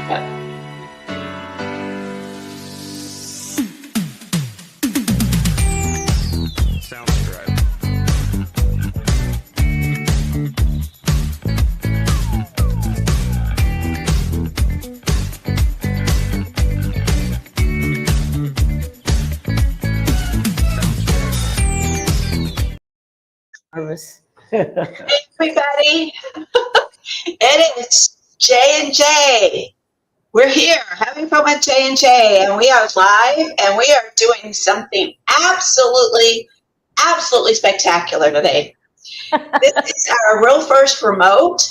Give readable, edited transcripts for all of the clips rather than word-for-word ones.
Yep. Sounds correct. Hey, everybody. It is J&J. We're here having fun with J&J, and we are live, and we are doing something absolutely spectacular today. This is our real first remote.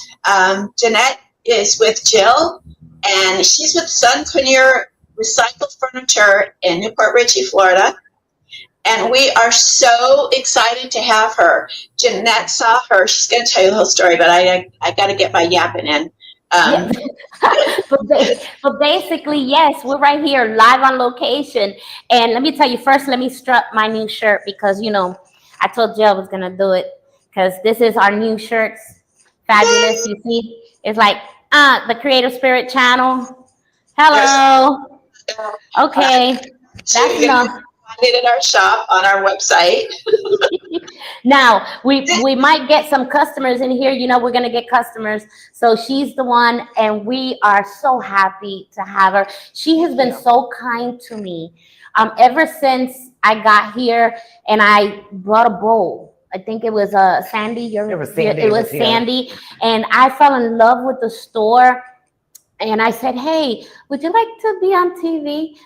Jeanette is with Jill, and she's with Sun Recycled Furniture in Newport Richey, Florida. And we are so excited to have her. Jeanette saw her. She's going to tell you the whole story, but I got to get my yapping in. But basically, yes, we're right here live on location. And let me tell you first, let me strut my new shirt because, you know, I told Jill I was going to do it because this is our new shirts. Fabulous. You see, it's like the Creative Spirit channel. Hello. Okay. That's enough. In our shop on our website. Now we might get some customers in here. You know, we're gonna get customers. So she's the one, and we are so happy to have her. She has been so kind to me ever since I got here, and I brought a bowl. I think it was Sandy. It was Sandy. It was Sandy, and I fell in love with the store. And I said, "Hey, would you like to be on TV?"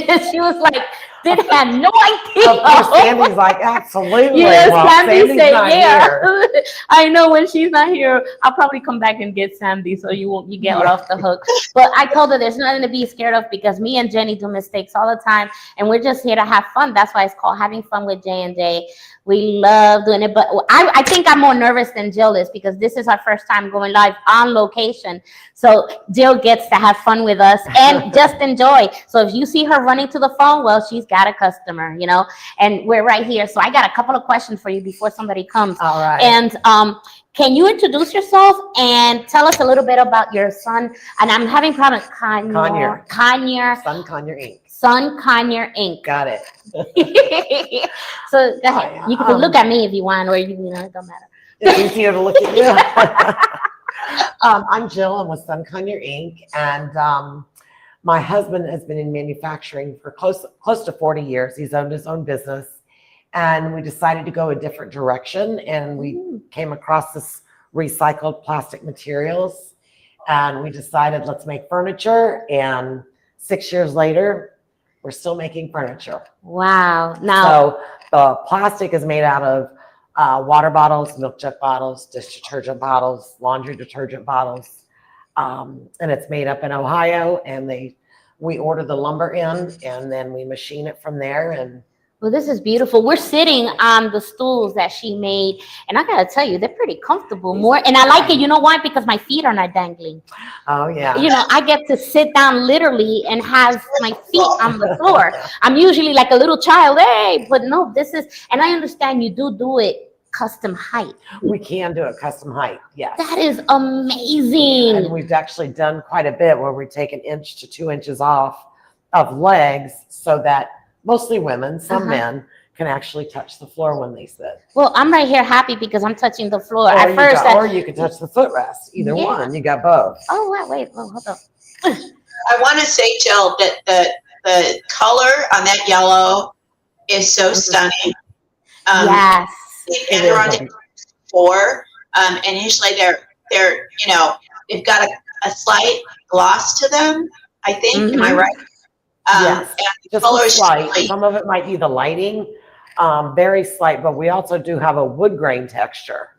And she was like, "Didn't have no idea." Of course, Sandy's like, "Absolutely." Yes, well, Sandy said, "Yeah." Here. I know when she's not here, I'll probably come back and get Sandy, so you get her off the hook. But I told her there's nothing to be scared of because me and Jennie do mistakes all the time, and we're just here to have fun. That's why it's called Having Fun with J&J. We love doing it, but I think I'm more nervous than Jill is because this is our first time going live on location. So Jill gets to have fun with us and just enjoy. So if you see her running to the phone, well, she's got a customer, you know, and we're right here. So I got a couple of questions for you before somebody comes. All right. And can you introduce yourself and tell us a little bit about your son? And I'm having problems. Conyer. Sun Conyer Inc. Sun Conyer Inc. Got it. So go ahead. You can look at me if you want, or you know, it don't matter. It's easier to look at you. I'm Jill. I'm with Sun Conyer Inc. And my husband has been in manufacturing for close to 40 years. He's owned his own business. And we decided to go a different direction. And we came across this recycled plastic materials. And we decided, let's make furniture. And 6 years later, we're still making furniture. Wow. Now, so the plastic is made out of water bottles, milk jug bottles, dish detergent bottles, laundry detergent bottles. And it's made up in Ohio, and we order the lumber in, and then we machine it from there. And well, this is beautiful. We're sitting on the stools that she made, and I gotta tell you, they're pretty comfortable. And I like it. You know why? Because my feet are not dangling. Oh yeah. You know, I get to sit down literally and have my feet on the floor. I'm usually like a little child, hey, but no, this is, and I understand you do it custom height. We can do it custom height. Yes. That is amazing. And we've actually done quite a bit where we take 1 inch to 2 inches off of legs so that mostly women, some men, can actually touch the floor when they sit. Well, I'm right here happy because I'm touching the floor. Or you can touch the footrest. Either one. You got both. Oh, wait. Oh, hold on. I want to say, Jill, that the color on that yellow is so stunning. Yes. And they're on before, and usually they're you know, they've got a slight gloss to them, I think. Am I right? Yes, just a slight. Some of it might be the lighting, very slight, but we also do have a wood grain texture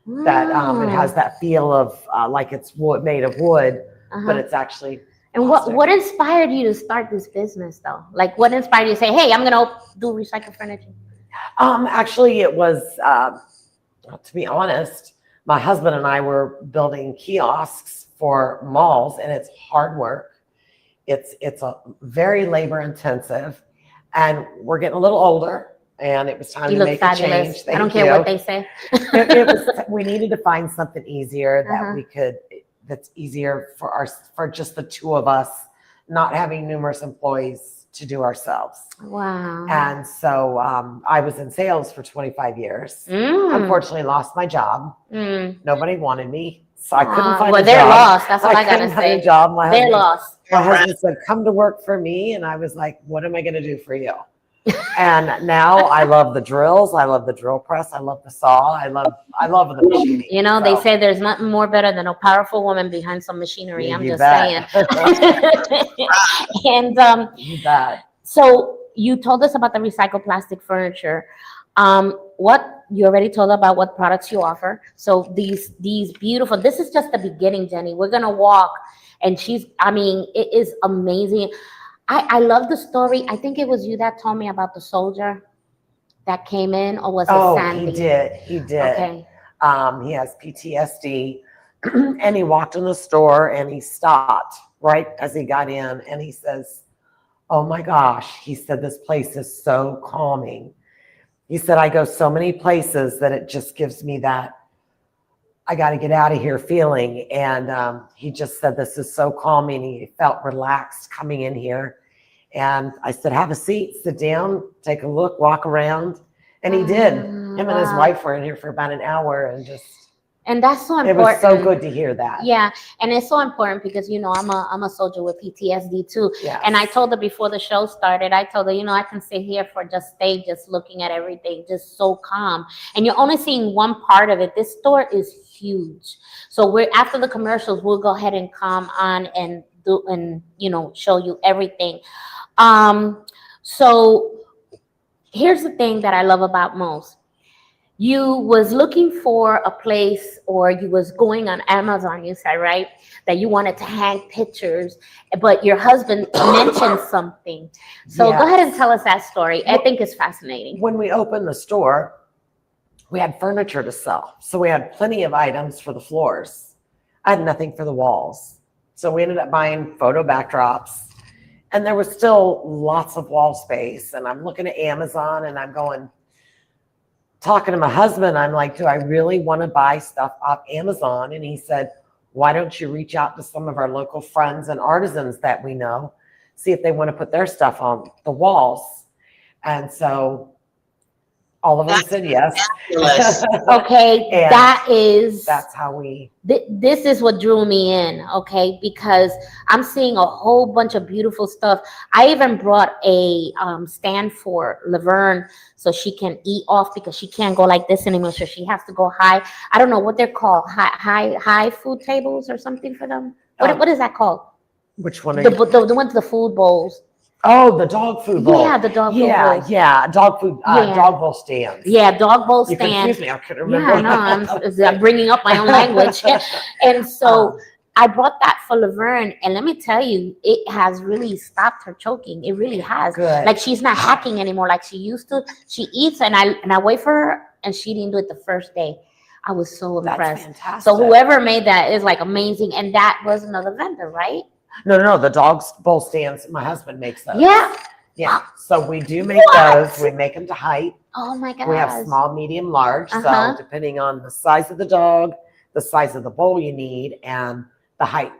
that it has that feel of like it's made of wood, but it's actually. And what inspired you to start this business, though? Like, what inspired you to say, "Hey, I'm gonna do recycled furniture"? Actually, it was to be honest, my husband and I were building kiosks for malls, and it's hard work. It's a very labor intensive, and we're getting a little older, and it was time to make a change. I don't care what they say. We needed to find something easier that we could that's easier for just the two of us, not having numerous employees to do ourselves. Wow. And so I was in sales for 25 years. Mm. Unfortunately, lost my job. Mm. Nobody wanted me, so I couldn't find Well, a they're job. lost. That's all I gotta couldn't find say. a job. My They're husband, lost. my husband said, "Come to work for me," and I was like, "What am I going to do for you?" And now I love the drills. I love the drill press. I love the saw. I love the machining. You know, they So, say there's nothing more better than a powerful woman behind some machinery. I'm you just bet. saying. And You bet. so you told us about the recycled plastic furniture. What you already told about what products you offer. So these beautiful. This is just the beginning, Jenny. We're gonna walk, and I mean, it is amazing. I love the story. I think it was you that told me about the soldier that came in, or was it Sandy? He did. Okay. He has PTSD, and he walked in the store and he stopped right as he got in, and he says, "Oh my gosh," he said, "this place is so calming." He said, "I go so many places that it just gives me that I got to get out of here feeling." And he just said, "This is so calming." He felt relaxed coming in here. And I said, "Have a seat, sit down, take a look, walk around." And he did. Him and his wife were in here for about an hour, and that's so important. It was so good to hear that. Yeah, and it's so important because I'm a soldier with PTSD too. Yes. And I told her before the show started, I told her, I can sit here for just looking at everything, just so calm. And you're only seeing one part of it. This store is huge. So we're after the commercials, we'll go ahead and come on and show you everything. So here's the thing that I love about most. You was looking for a place, or you was going on Amazon, you said, right? That you wanted to hang pictures, but your husband mentioned something. So Go ahead and tell us that story. I think it's fascinating. When we opened the store, we had furniture to sell. So we had plenty of items for the floors. I had nothing for the walls. So we ended up buying photo backdrops. And there was still lots of wall space. And I'm looking at Amazon, and I'm talking to my husband. I'm like, "Do I really want to buy stuff off Amazon?" And he said, "Why don't you reach out to some of our local friends and artisans that we know, see if they want to put their stuff on the walls?" And so all of them said yes. Okay, that's how we. This is what drew me in, okay? Because I'm seeing a whole bunch of beautiful stuff. I even brought a stand for Laverne so she can eat off, because she can't go like this anymore. So she has to go high. I don't know what they're called, high food tables or something for them. What is that called? Which one? The ones, the food bowls. Oh, the dog food bowl. Yeah, the dog food bowls. Yeah, dog food, dog bowl stands. Yeah, dog bowl You stand. confused me. I couldn't remember. Yeah, no, I'm bringing up my own language. And so I brought that for Laverne, and let me tell you, it has really stopped her choking. It really has. Good. Like, she's not hacking anymore like she used to. She eats, and I wait for her, and she didn't do it the first day. I was so impressed. That's fantastic. So whoever made that is like amazing, and that was another vendor, right? No, the dog bowl stands, my husband makes those. Yeah. So we do make those. We make them to height. Oh my gosh. We have small, medium, large. So depending on the size of the dog, the size of the bowl you need, and the height.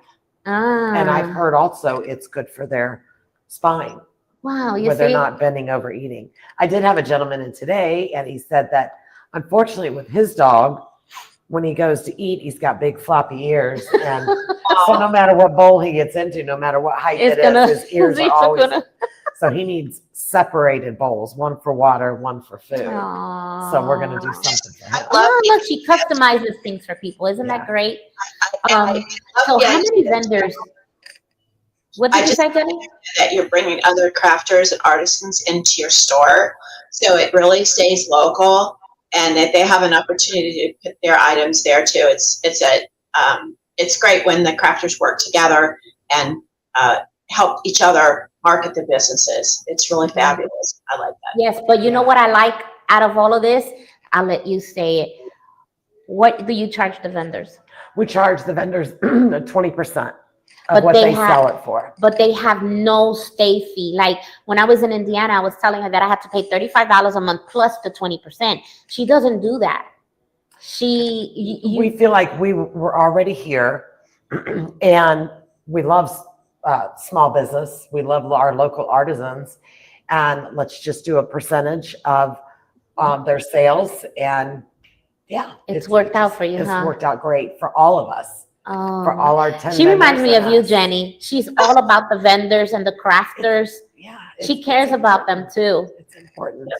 And I've heard also it's good for their spine. Wow, where they're not bending over eating. I did have a gentleman in today, and he said that unfortunately with his dog, when he goes to eat, he's got big floppy ears, and so no matter what bowl he gets into, no matter what height his ears are always. So he needs separated bowls, one for water, one for food. Aww. So we're gonna do something for him. Look, she customizes things for people. Isn't that great? So how many vendors? What did you say, Jennie? That you're bringing other crafters and artisans into your store, so it really stays local. And if they have an opportunity to put their items there too, it's great when the crafters work together and help each other market the businesses. It's really fabulous. I like that. Yes, but you know what I like out of all of this? I'll let you say it. What do you charge the vendors? We charge the vendors 20% of what they sell it for. But they have no stay fee. Like when I was in Indiana, I was telling her that I had to pay $35 a month plus the 20%. She doesn't do that. We feel like we were already here. And we love small business. We love our local artisans, and let's just do a percentage of their sales. And yeah, It's worked out for you, It's huh? worked out great for all of us, for Oh, all our 10 she reminds members me of and you, us. Jenny. She's all about the vendors and the crafters. Yeah, She cares about them too. It's important.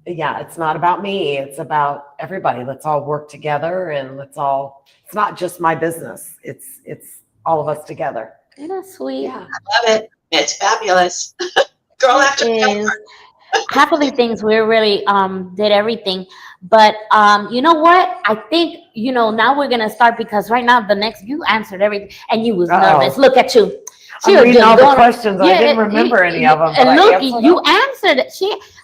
It's not about me. It's about everybody. Let's all work together, and it's not just my business. It's all of us together. Isn't that sweet? Yeah. I love it. It's fabulous. Girl after Is girl. happily things we really did everything, but you know what, I think now we're gonna start, because right now you answered everything and you was nervous. Look at you. I'm was reading just all the going- questions. I didn't remember any of them. And but look, I answered you them. answered it.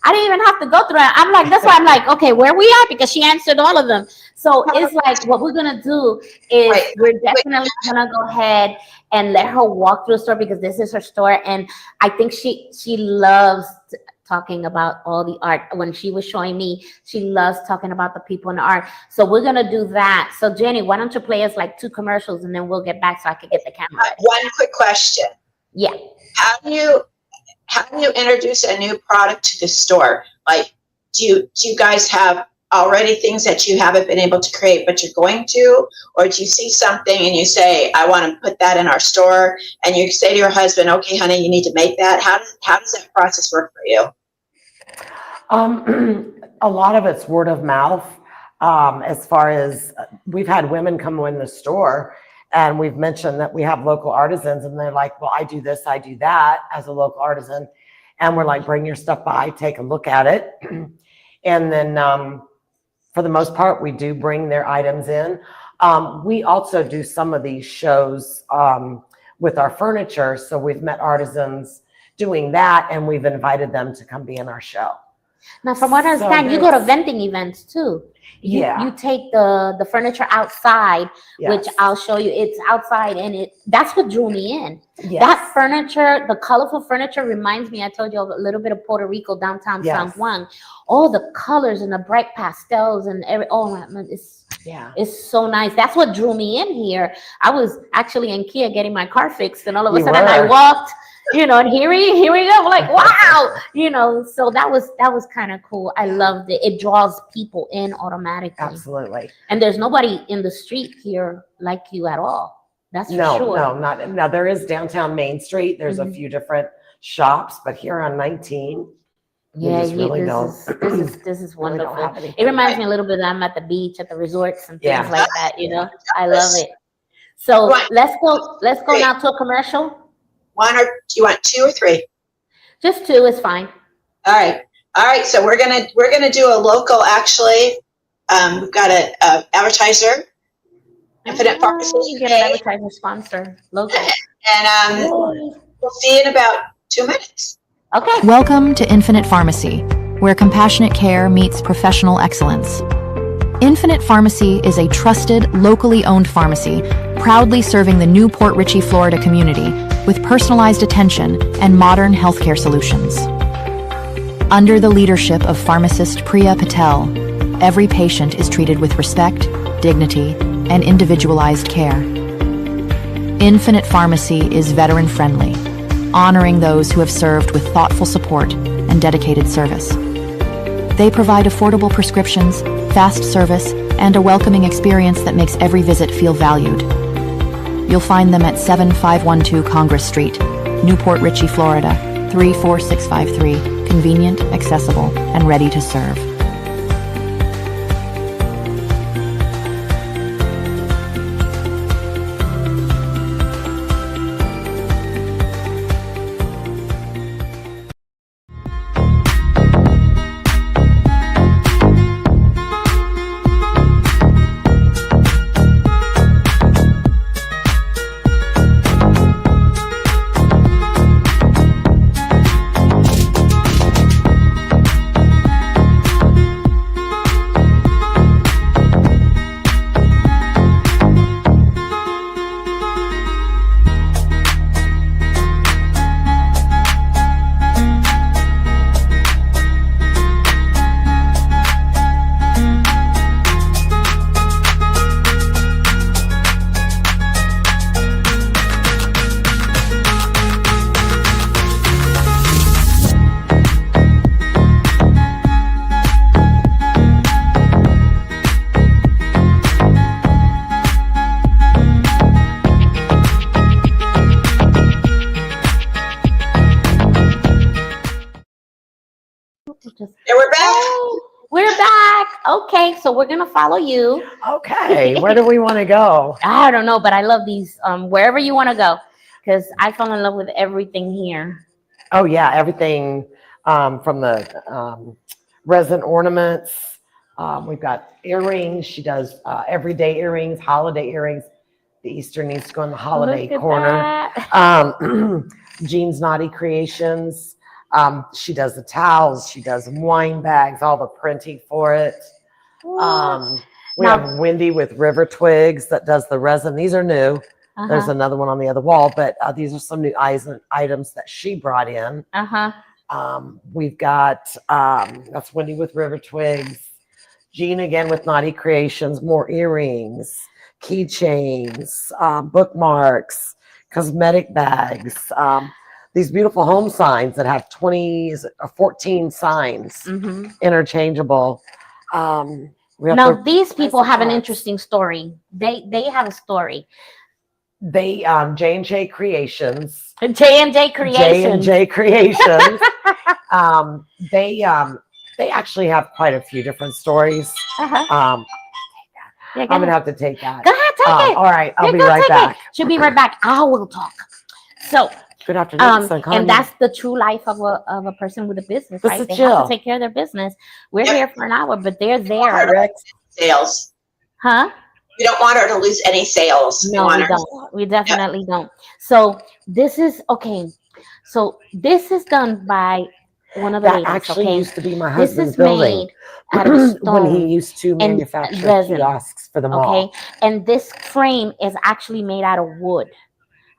I didn't even have to go through it. I'm like, that's why I'm like, okay, where we at? Because she answered all of them. So it's like, what we're gonna do is Right. we're definitely gonna go ahead and let her walk through the store, because this is her store, and I think she loves talking about all the art. When she was showing me, she loves talking about the people in the art. So we're gonna do that. So Jenny, why don't you play us like 2 commercials, and then we'll get back so I can get the camera ready. One quick question. Yeah. How do you introduce a new product to the store? Like, do you guys have already things that you haven't been able to create, but you're going to? Or do you see something and you say, I want to put that in our store, and you say to your husband, okay, honey, you need to make that? How does that process work for you? A lot of it's word of mouth. As far as we've had women come in the store, and we've mentioned that we have local artisans, and they're like, well, I do this, I do that as a local artisan. And we're like, bring your stuff by, take a look at it. And then for the most part, we do bring their items in. We also do some of these shows with our furniture. So we've met artisans doing that, and we've invited them to come be in our show. Now, from what I understand, you go to vending events too. You take the furniture outside, which I'll show you. It's outside, and that's what drew me in. Yes. That furniture, the colorful furniture, reminds me. I told you a little bit of Puerto Rico, downtown San Juan. All the colors and the bright pastels and it's so nice. That's what drew me in here. I was actually in Kia getting my car fixed, and all of a sudden I walked. And here we go. I'm like, wow, so that was kind of cool. I loved it. It draws people in automatically. Absolutely. And there's nobody in the street here like you at all. That's for sure. No, there is downtown Main Street. There's a few different shops, but here on 19, this is wonderful. It reminds me a little bit that I'm at the beach, at the resorts and things like that, I love it. So let's go now to a commercial. One, or do you want 2 or 3? Just 2 is fine. All right. So we're gonna do a local. Actually, we've got a advertiser, Infinite Pharmacy. You get an advertiser sponsor, local. And we'll see you in about 2 minutes. Okay. Welcome to Infinite Pharmacy, where compassionate care meets professional excellence. Infinite Pharmacy is a trusted, locally owned pharmacy, proudly serving the New Port Richey, Florida community with personalized attention and modern healthcare solutions. Under the leadership of pharmacist Priya Patel, every patient is treated with respect, dignity, and individualized care. Infinite Pharmacy is veteran-friendly, honoring those who have served with thoughtful support and dedicated service. They provide affordable prescriptions, fast service, and a welcoming experience that makes every visit feel valued. You'll find them at 7512 Congress Street, Newport Richey, Florida, 34653. Convenient, accessible, and ready to serve. Okay, so we're gonna follow you. Okay, where do we want to go? I don't know, but I love these. Wherever you want to go, because I fell in love with everything here. Oh yeah, everything from the resin ornaments. We've got earrings. She does everyday earrings, holiday earrings. The Easter needs to go in the holiday Look at corner. that. Jean's Naughty Creations. She does the towels. She does wine bags, all the printing for it. We Now- have Wendy with River Twigs that does the resin. These are new. There's Uh-huh. another one on the other wall, but these are some new items that she brought in. Uh-huh. We've got, that's Wendy with River Twigs. Jean again with Naughty Creations, more earrings, keychains, bookmarks, cosmetic bags, these beautiful home signs that have 14 signs, Mm-hmm. interchangeable. We have Now the- these people have an cards. interesting story. They have a story. They J&J Creations. J&J Creations. J&J Creations. They actually have quite a few different stories. Uh-huh. Yeah, I'm gonna have to take that. Go ahead, take it. All right, I'll Yeah, be go right take back. it. She'll be right back. I will talk. So, Good afternoon, Sun and that's the true life of a person with a business, This right? is They have Jill. to take care of their business. We're Yep. here for an hour, but they're there, Correct. Sales. huh? We don't want her to lose any sales. No, want we her- don't. We definitely don't. So this is okay. So this is done by one of the That ladies. actually Okay, used to be my this husband's is building made out of stone. when he used to manufacture resin. kiosks for the mall. Okay, and this frame is actually made out of wood.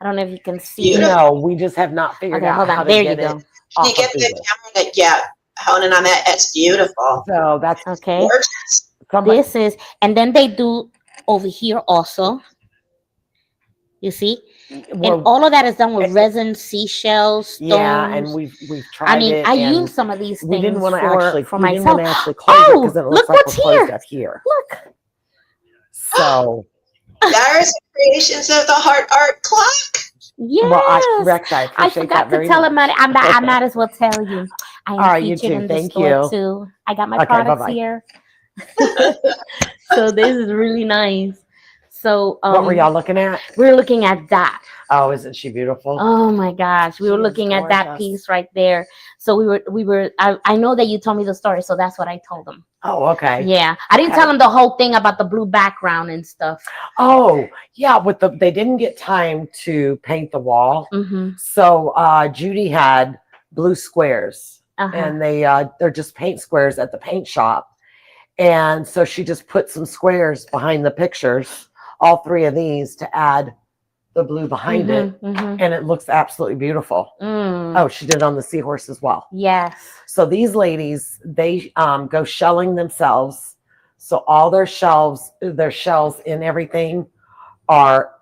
I don't know if you can see it. Beautiful. No, we just have not figured Okay, out hold how on. to There you get go. it Can you off get of the Google. camera to, yeah, honing on that? It's beautiful. So that's Okay, Gorgeous. somebody. this is, and then they do over here also. You see, and Well, all of that is done with it- resin, seashells, stones. yeah, and we've tried I mean, it. I and use some of these things we didn't want to actually for we didn't myself. want to actually close it Oh, because it look looks like what's we're closed here. up here. Look, So There's the creations of the heart art clock. yes. well, Rex, I I appreciate forgot that to very tell much. him. I might as well tell you. I am All right, you featured too. in the Thank store you. too. I got my Okay, products bye-bye. here. So this is really nice. So What were y'all looking at? we're looking at that. Oh, isn't she beautiful? Oh my gosh, we were She is looking at that gorgeous. piece right there. So we were. I know that you told me the story, so that's what I told them. Oh, okay. Yeah, I didn't Okay. tell them the whole thing about the blue background and stuff. Oh, yeah. They didn't get time to paint the wall, Mm-hmm. so Judy had blue squares, Uh-huh. and they're just paint squares at the paint shop, and so she just put some squares behind the pictures, all three of these, to add the blue behind it, Mm-hmm. and it looks absolutely beautiful. Mm. Oh, she did it on the seahorse as well. Yes. So these ladies, they go shelling themselves. So all their shells and everything are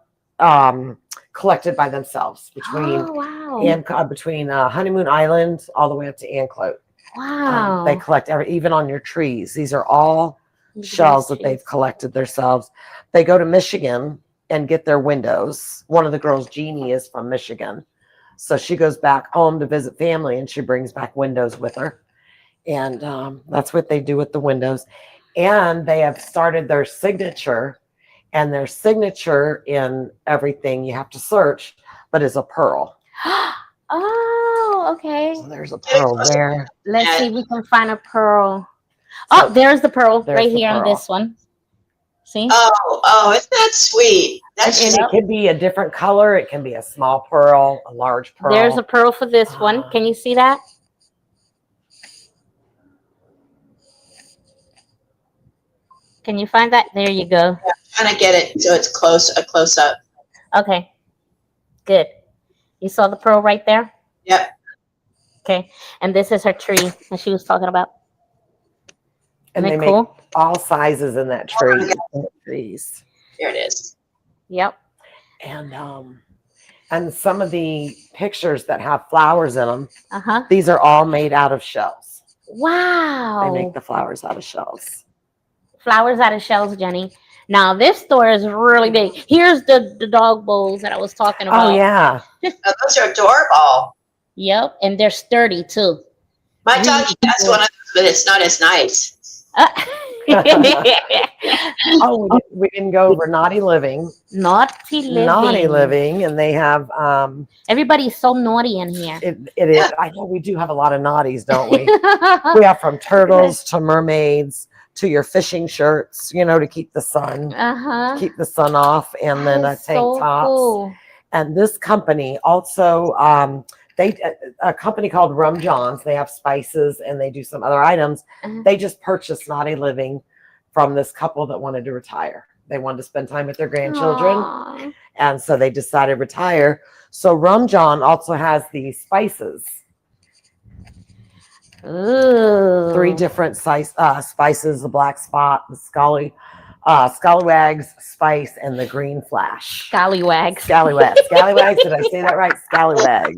collected by themselves between Oh wow. between Honeymoon Island all the way up to Anclote. Wow. They collect even on your trees. These are all shells that they've collected themselves. They go to Michigan and get their windows. One of the girls, Jeannie, is from Michigan. So she goes back home to visit family and she brings back windows with her. And that's what they do with the windows. And they have started their signature, and their signature in everything you have to search, but is a pearl. Oh, okay. So there's a pearl there. Let's see if we can find a pearl. Oh, there's the pearl there's right the here on pearl. this one. See? Oh, isn't that sweet? That's And it can be a different color. It can be a small pearl, a large pearl. There's a pearl for this one. Can you see that? Can you find that? There you go. trying to get it so it's a close up. Okay. Good. You saw the pearl right there? Yep. Okay. And this is her tree that she was talking about. and Isn't they it cool? make all sizes in that tree. Trees. There it is. Yep. And some of the pictures that have flowers in them, Uh-huh. these are all made out of shells. Wow. They make the flowers out of shells. Flowers out of shells, Jenny. Now this store is really big. Here's the dog bowls that I was talking about. Oh yeah. Oh, those are adorable. Yep. And they're sturdy too. My doggy has one of those, but it's not as nice. Oh, we didn't go over Naughty Living. Naughty living. Naughty Living, and they have Everybody's so naughty in here. it is. I know we do have a lot of naughties, don't we? We have from turtles to mermaids to your fishing shirts, to keep the sun off, and then tank so tops. cool. And this company also, a company called Rum John's, they have spices and they do some other items. They just purchased Naughty Living from this couple that wanted to retire. They wanted to spend time with their grandchildren. Aww. And so they decided to retire. So Rum John also has these spices. Ooh. 3 different spices: the black spot, the scallywags spice, and the green flash. Scallywags. Scallywags. Scallywags. Did I say that right? Scallywags.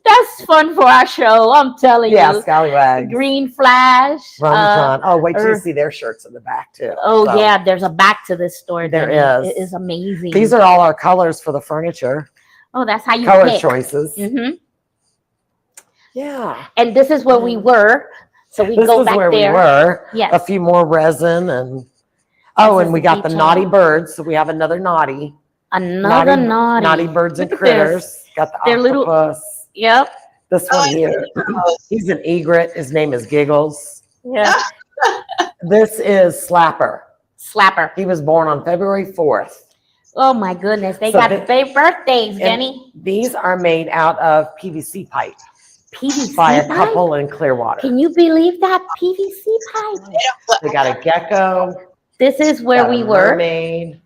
That's fun for our show. I'm telling you. Yeah, scallywags. Green flash. Rum John. Oh, wait till you see their shirts in the back too. Oh yeah, there's a back to this store. There Jennie. is. It is amazing. These are all our colors for the furniture. Oh, that's how you Color pick. choices. Mm-hmm. Yeah. And this is where we were. So we This go is back where there. we were. Yes. A few more resin and This and is we the got the detail. naughty birds. So we have another naughty. Another naughty. Naughty birds and Look at this. critters. Got the They're little- octopus. Yep. This one here. He's an egret. His name is Giggles. Yeah. This is Slapper. Slapper. He was born on February 4th. Oh my goodness. They So got the- big birthdays, Jennie. These are made out of PVC pipe PVC by a pipe? couple in Clearwater. Can you believe that? PVC pipe. They got a gecko. This is where got a we were. mermaid.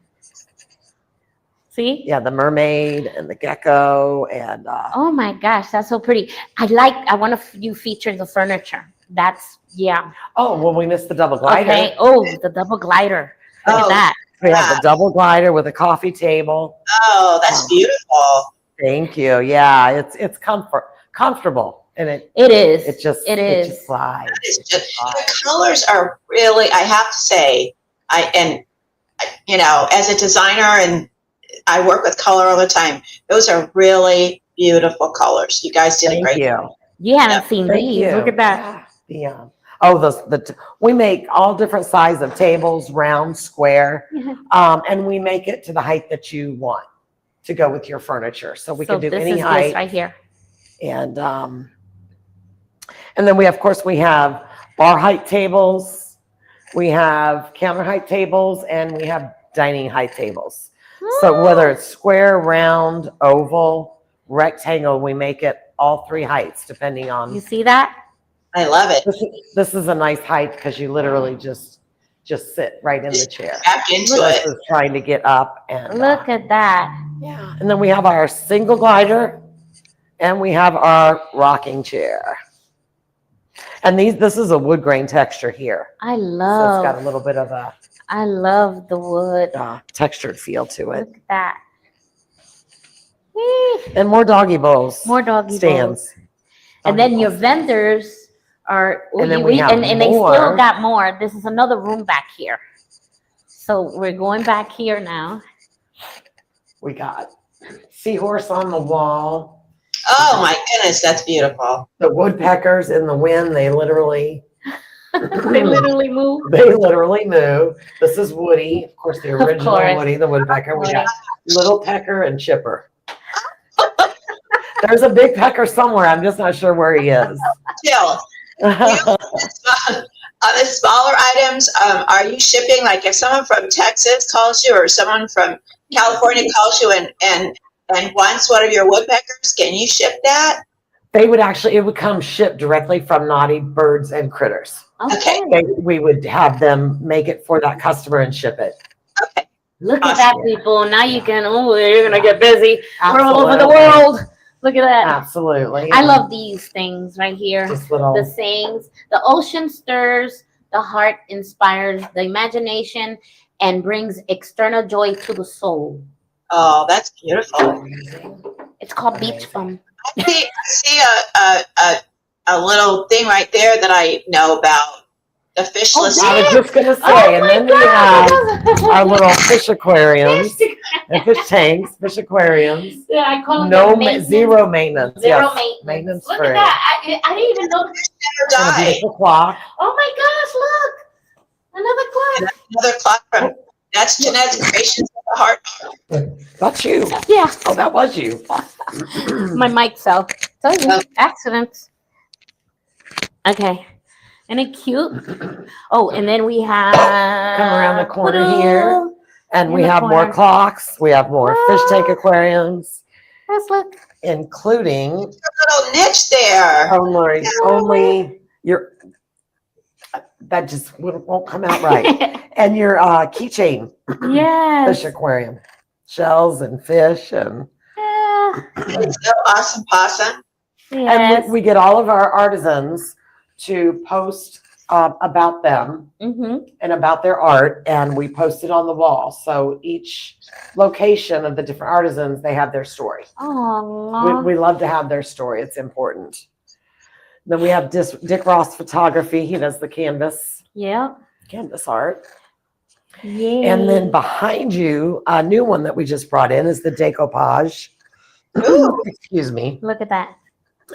See? Yeah, the mermaid and the gecko and Oh my gosh, that's so pretty. I want you feature the furniture. That's, yeah. oh, well, we missed the double glider. Okay. Oh, the double glider. Look at Oh. that. We have the double glider with a coffee table. Oh, that's beautiful. Thank you. Yeah, it's comfortable, and It is. it just is. flies. It's just, the colors are really, I have to say, as a designer, and I work with color all the time, those are really beautiful colors. You guys did a Thank great you. You haven't seen Thank these. you. Look at that. Yeah. We make all different size of tables, round, square, and we make it to the height that you want to go with your furniture. So we can do this any is height. this right here. And then we have bar height tables, we have counter height tables, and we have dining height tables. So whether it's square, round, oval, rectangle, we make it all 3 heights depending on. You see that? I love it. This is a nice height because you literally just sit right in the chair. Back into This it. is trying to get up and Look at that. yeah. And then we have our single glider, and we have our rocking chair. And this is a wood grain texture here. I So it's got a love little bit of a the wood. textured feel to it. Look at that. And more doggy bowls. More doggy stands. bowls. And then your vendors are, And then we have and they more. still got more. This is another room back here. So we're going back here now. We got seahorse on the wall. Oh my goodness, that's beautiful. The woodpeckers in the wind, they literally They literally move. They literally move. This is Woody, of course, the original course. Woody, the woodpecker. We got Little Pecker and Chipper. There's a big pecker somewhere. I'm just not sure where he is. Jill, on the smaller items, are you shipping, like if someone from Texas calls you or someone from California calls you and wants one of your woodpeckers, can you ship that? It would come shipped directly from Naughty Birds and Critters. Okay. We would have them make it for that customer and ship it. Okay. Look at that, people. Now you can, you're going to get busy. We're all over the Absolutely. world. Look at that. Absolutely. I love these things right here. Just little. The sayings. The ocean stirs, the heart inspires the imagination, and brings external joy to the soul. Oh, that's beautiful. It's called Beach Bum. I see a little thing right there that I know about. the fishless. I was just gonna say, Oh and my then we have God. our little fish aquariums and fish tanks, fish aquariums. Yeah, I call them No, the maintenance. zero maintenance. Zero Yes, maintenance. maintenance Look free. at that. I didn't even know. Never And a die. beautiful clock. Oh my gosh, look. Another clock. Another clock from, that's Jeanette's Creations of the Heart. That's you. Yeah, Oh, that was you. my mic fell. Told you. Oh. Accidents. Okay. Isn't it cute? Oh, and then we have. Come around the corner here. And In we the have more corner. clocks. We have more fish tank aquariums, Let's look. including Little niche there. only your, that just won't come out right. And your keychain Yes. fish aquarium, shells and fish and Yeah. So awesome, possum. Yes. and we get all of our artisans to post about them Mm-hmm. and about their art, and we post it on the wall. So each location of the different artisans, they have their story. Oh. We love to have their story. It's important. Then we have Dick Ross Photography. He does the canvas Yep. art. Yeah. And then behind you, a new one that we just brought in is the decoupage. Ooh. Excuse me. Look at that.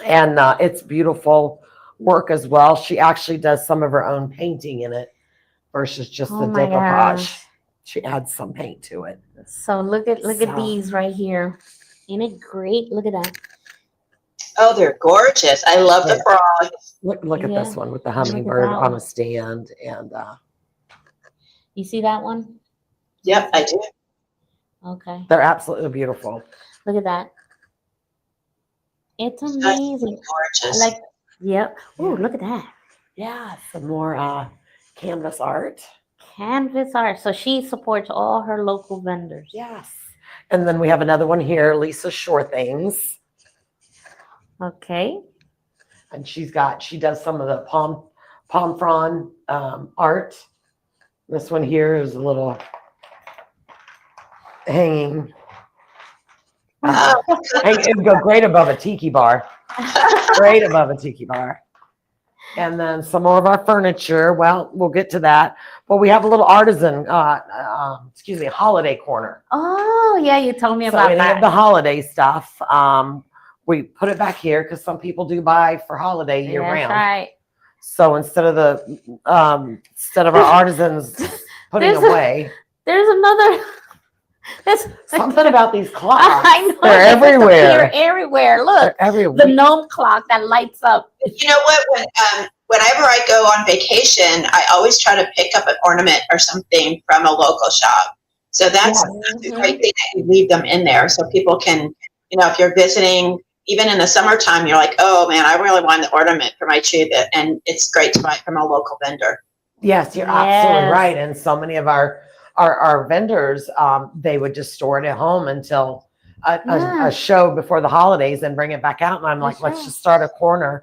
And it's beautiful work as well. She actually does some of her own painting in it versus just Oh the my decoupage. gosh. She adds some paint to it. So look at So- these right here. Isn't it great? Look at that. Oh, they're gorgeous. I love the frog. Look at Yeah. this one with the Look at hummingbird that on one. a stand. And You see that one? Yep, I do. Okay. they're absolutely beautiful. Look at that. It's amazing. I Gorgeous. like. Yep. Oh, look at that. Yeah, some more canvas art. Canvas art. So she supports all her local vendors. Yes. And then we have another one here, Lisa Shore Things. Okay. And she does some of the palm frond art. This one here is a little hanging. It would go great above a tiki bar. Great above a tiki bar. And then some more of our furniture. Well, we'll get to that. But we have a little artisan, holiday corner. Oh, yeah, you told me So about any that. of the holiday stuff, we put it back here because some people do buy for holiday year That's round. right. So instead of our artisans putting There's a- away, There's another. There's something about these clocks. I know. They're everywhere. They're everywhere. Look, They're everywhere. the gnome clock that lights up. You know what? Whenever I go on vacation, I always try to pick up an ornament or something from a local shop. So that's a great thing that you leave them in there so people can, if you're visiting, even in the summertime, you're like, oh man, I really want the ornament for my tree, and it's great to buy from a local vendor. Yes, you're absolutely right. And so many of our vendors, they would just store it at home until a show before the holidays and bring it back out. And I'm like, let's just start a corner.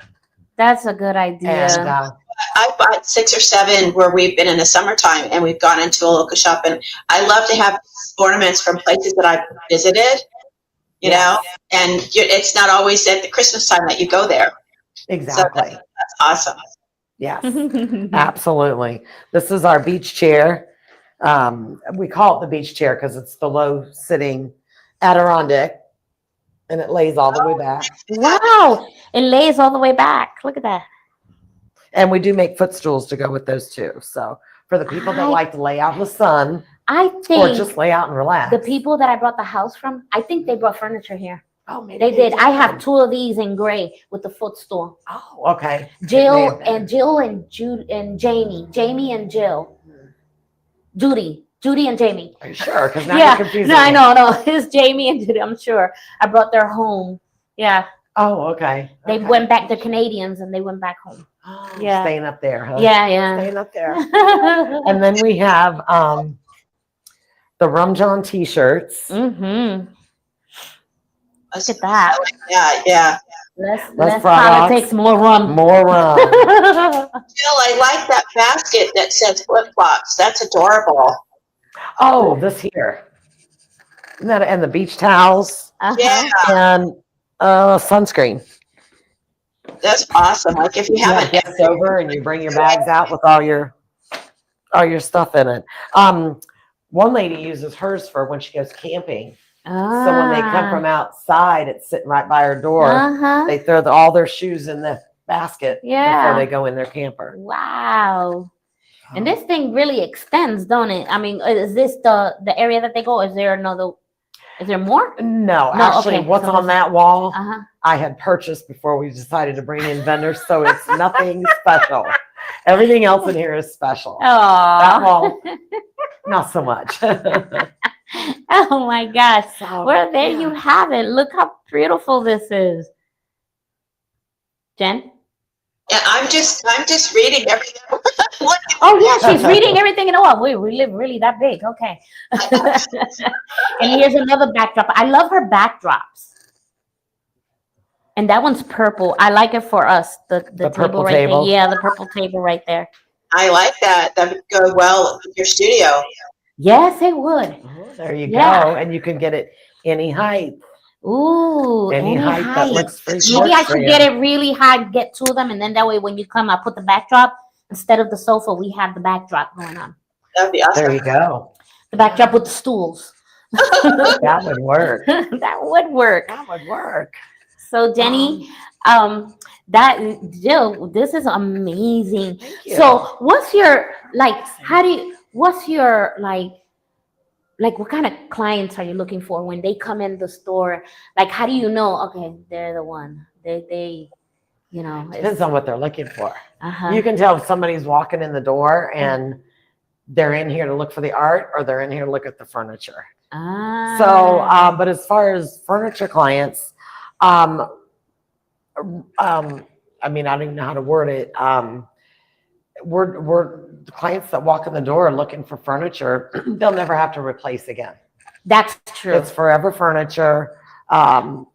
That's a good idea. And I bought 6 or 7 where we've been in the summertime and we've gone into a local shop, and I love to have ornaments from places that I've visited, know, and it's not always at the Christmas time that you go there. exactly. So that's awesome. Yes, absolutely. This is our beach chair. We call it the beach chair because it's the low sitting Adirondack, and it lays all the way back. Wow, it lays all the way back. Look at that. And we do make footstools to go with those too. So for the people that like to lay out in the sun I or think just lay out and relax. the people that I brought the house from, I think they brought furniture here. Oh, maybe They did. I have 2 of these in gray with the footstool. Oh, okay. Jill and Jude and Jamie and Jill. Judy and Jamie. Are you sure? Because now Yeah, you're confusing no, I me. know, no. It's Jamie and Judy, I'm sure. I brought their home. Yeah, Oh, okay. they Okay. went back, they're Canadians, and they went back home. Oh, Yeah. Staying up there, huh? Yeah. Staying up there. And then we have the Rum John t-shirts. Mm-hmm. Look at that. Yeah. Less Frog politics, more rum. More rum. Jill, I like that basket that says flip-flops. That's adorable. Oh, this here. Isn't that, and the beach towels Uh-huh. Yeah. and sunscreen. That's awesome. Like if you You have haven't, guests over and you bring your bags out with all your stuff in it. One lady uses hers for when she goes camping. So when they come from outside, it's sitting right by her door. Uh-huh. They throw all their shoes in the basket Yeah. before they go in their camper. Wow. And this thing really extends, don't it? I mean, is this the area that they go? Is there another? Is there more? No, No, actually, okay, what's so on that wall, Uh-huh. I had purchased before we decided to bring in vendors, so it's nothing special. Everything else in here is special. That Oh. wall, not so much. Oh my gosh. So, Well, there yeah. you have it. Look how beautiful this is. Jen? yeah, I'm just reading everything. Look, Oh yeah, she's reading everything in a while. We live really that big. Okay. And here's another backdrop. I love her backdrops. And that one's purple. I like it for us. The purple table right table. there. Yeah, the purple table right there. I like that. That would go well with your studio. Yes, it would. Oh, there you Yeah. go. And you can get it any height. Ooh, Any height that works for you. Maybe I should get it really high, get two of them, and then that way when you come, I put the backdrop instead of the sofa. We have the backdrop going on. That'd be awesome. There you go. The backdrop with the stools. That would work. That would work. That would work. So Jennie, Jill, this is amazing. Thank you. So what's your what's your what kind of clients are you looking for when they come in the store? Like, how do you know, okay, they're the one. They Depends on what they're looking for. uh-huh. You can tell if somebody's walking in the door and they're in here to look for the art or they're in here to look at the furniture. Ah. So, but as far as furniture clients, I mean, I don't even know how to word it. We're the clients that walk in the door looking for furniture, they'll never have to replace again. That's true. It's forever furniture. The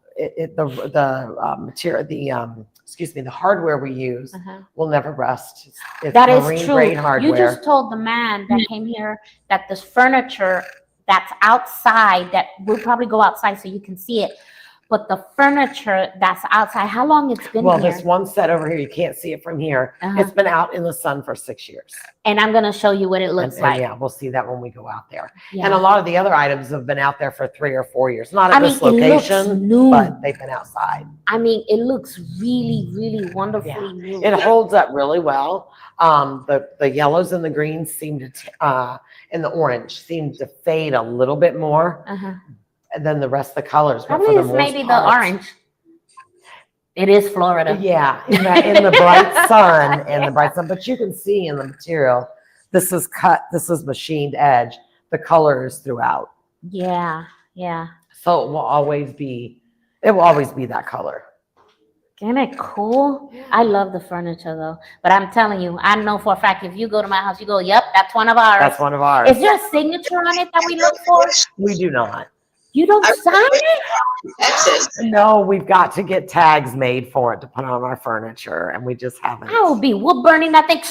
material, the hardware we use Uh-huh. will never rust. It's That is marine true. grade hardware. You just told the man that came here that this furniture that's outside, that we'll probably go outside so you can see it. But the furniture that's outside, how long it's been Well, here? this one set over here, you can't see it from here. Uh-huh. It's been out in the sun for 6 years. And I'm gonna show you what it looks And like. yeah, we'll see that when we go out there. Yeah. And a lot of the other items have been out there for 3 or 4 years. Not at I mean, this it looks location, new. but they've been outside. I mean, it looks really, really wonderfully new. It holds up really well. The yellows and the greens seem to, and the orange seem to fade a little bit more Uh-huh. than the rest of the colors. But Probably for the it's most maybe the part- orange. It is Florida. Yeah, in the bright sun, but you can see in the material, this is cut, this is machined edge. The color is throughout. Yeah, yeah. So it will always be that color. Isn't it cool? I love the furniture though. But I'm telling you, I know for a fact if you go to my house, you go, yep, that's one of ours. That's one of ours. Is there a signature on it that we look for? We do not. You don't sign it? Texas. No, we've got to get tags made for it to put on our furniture, and we just haven't. I will be wood burning that thing.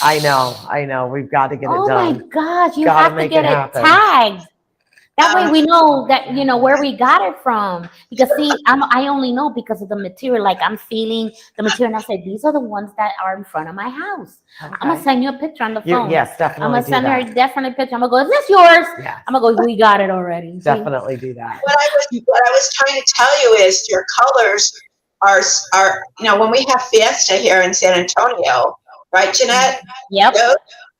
I know. We've got to get it Oh done. my gosh, you Gotta have to make get it it happen. tagged. That way we know that, where we got it from. Because see, I only know because of the material. Like I'm feeling the material and I say, these are the ones that are in front of my house. I'm going to send you a picture on the phone. Yes, definitely. I'm going to send do her that. definitely a picture. I'm going to go, is this yours? Yes, I'm going to go, we got it already. See? definitely do that. What I was trying to tell you is your colors are when we have Fiesta here in San Antonio, right, Jeanette? Yep.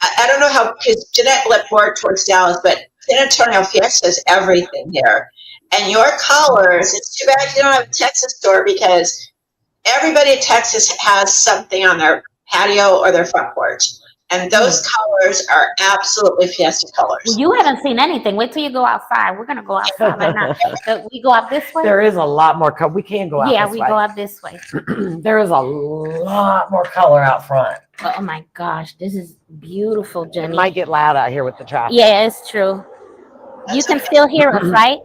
I don't know how, because Jeanette lived more towards Dallas, but San Antonio Fiesta is everything here. And your colors, it's too bad you don't have a Texas store because everybody in Texas has something on their patio or their front porch. And those colors are absolutely Fiesta colors. Well, you haven't seen anything. Wait till you go outside. We're going to go outside right now. We go out this way? There is a lot more color. We can go out Yeah, this we way. go out this way. There is a lot more color out front. Oh my gosh, this is beautiful, It Jennie. might get loud out here with the traffic. Yeah, it's true. You can still hear us, right?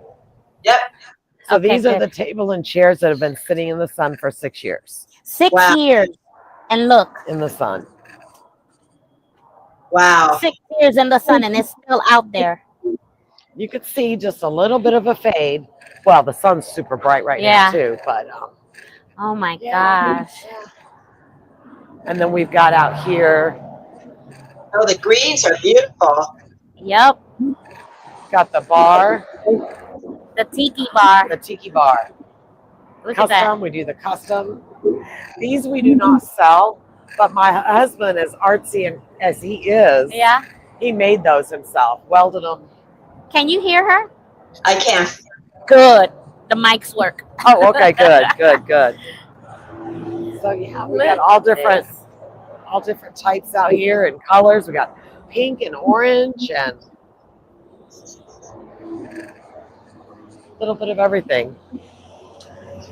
Yep. So Okay, these are good. the table and chairs that have been sitting in the sun for 6 years. 6 Wow. years. And look, In the sun. Wow. 6 years in the sun and it's still out there. You could see just a little bit of a fade. Well, the sun's super bright right Yeah. now too, but Oh my Yeah. gosh. And then we've got out here, Oh, the greens are beautiful. Yep. got the bar, The tiki bar. the tiki bar. Look at that. Custom, we do the custom. These we do not sell, but my husband, as artsy and as he is, Yeah. he made those himself, welded them. Can you hear her? I can. Good. The mics work. Oh, okay, good. So yeah, we got all different types out here and colors. We got pink and orange and a little bit of everything.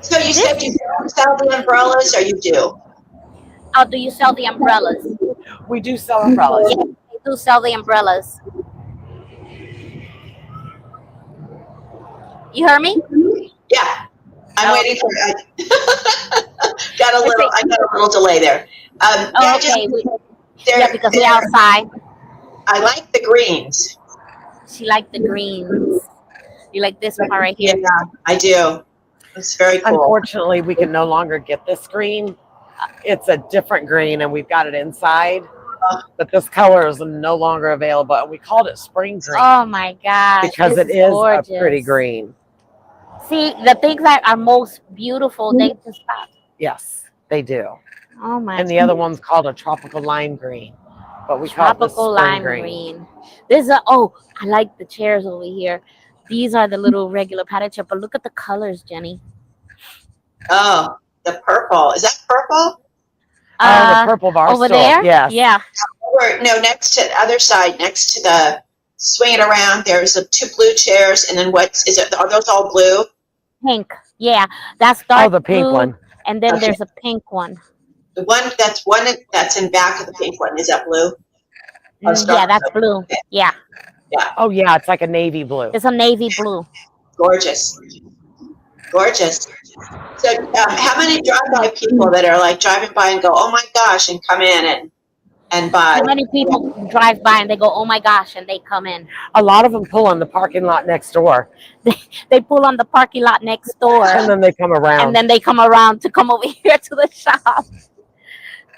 So you said you don't sell the umbrellas, or you do? Oh, do you sell the umbrellas? We do sell umbrellas. Yeah, they do sell the umbrellas. You heard me? Yeah. I'm Oh. waiting for I got a little delay there. Oh, yeah, okay. they're, Because we're outside. I like the greens. She liked the greens. You like this part right here? Yeah, I do. It's very cool. Unfortunately, we can no longer get this green. It's a different green, and we've got it inside. But this color is no longer available. And we called it spring green. Oh my gosh. Because it is gorgeous. A pretty green. See, the things that are most beautiful, they just stop. Yes, they do. Oh my. And the other one's called a tropical lime green. But we call it the Tropical spring lime green. green. I like the chairs over here. These are the little regular padded chair, but look at the colors, Jenny. Oh, the purple. Is that purple? The purple bar over stool. there? Yes. Yeah. No, next to the other side, next to the swing it around, there's two blue chairs, and then are those all blue? Pink. Yeah. That's dark. Oh, the pink blue, one. And then there's a pink one. The one that's in back of the pink one, is that blue? Yeah, that's blue. Yeah. Yeah. Oh, yeah, it's like a navy blue. It's a navy blue. Gorgeous. So how many drive-by people that are like driving by and go, oh my gosh, and come in and buy? How many people drive by and they go, oh my gosh, and they come in? A lot of them pull in the parking lot next door. They pull on the parking lot next door. And then they come around. And then they come around to come over here to the shop.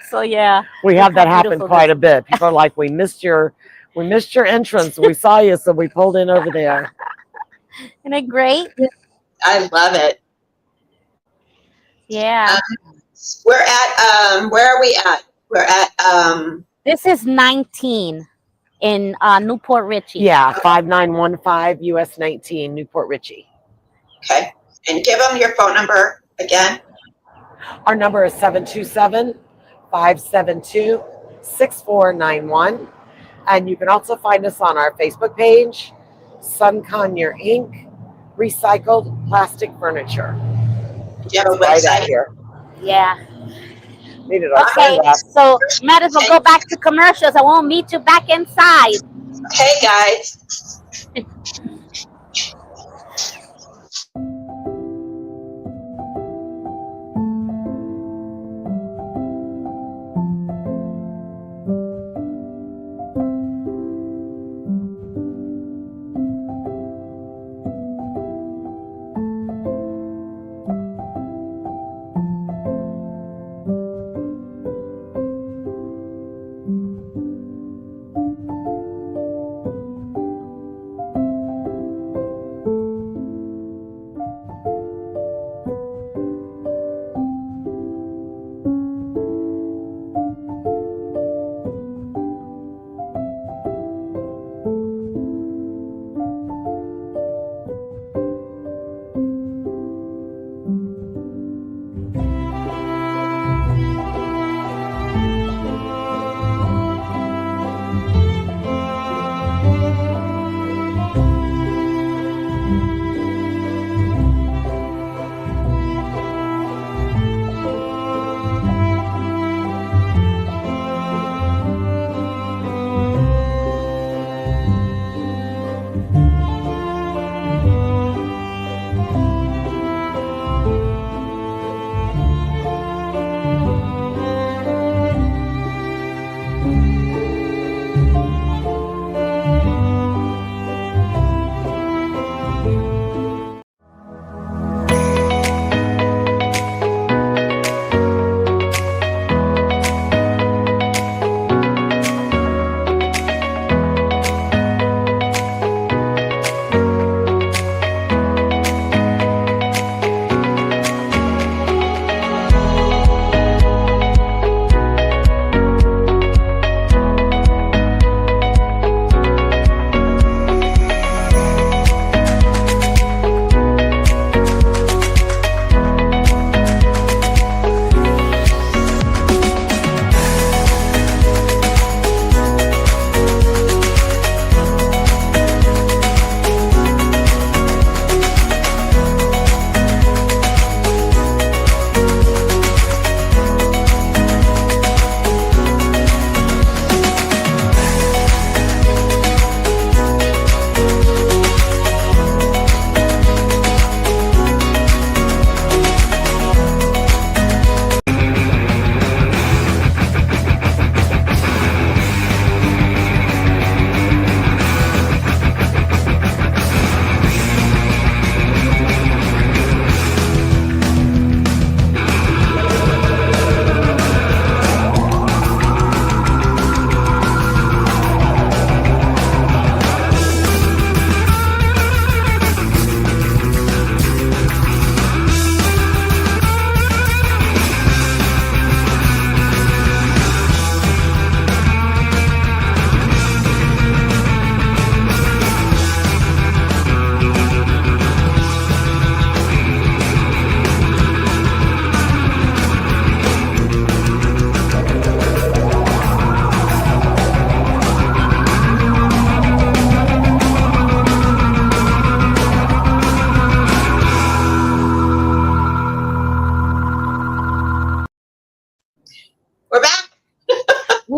So yeah. We have that happen quite a bit. People are like, we missed your entrance. We saw you, so we pulled in over there. Isn't it great? I love it. Yeah. We're at where are we at? We're at This is 19 in Newport Richie. Yeah, 5915 US 19 Newport Richie. Okay. And give them your phone number again. Our number is 727-572-6491. And you can also find us on our Facebook page, Sun Conure Inc., Recycled Plastic Furniture. Do you have a Right out website? here. Yeah. Need it Okay, so might as well go back to commercials. I won't meet you back inside. Hey guys.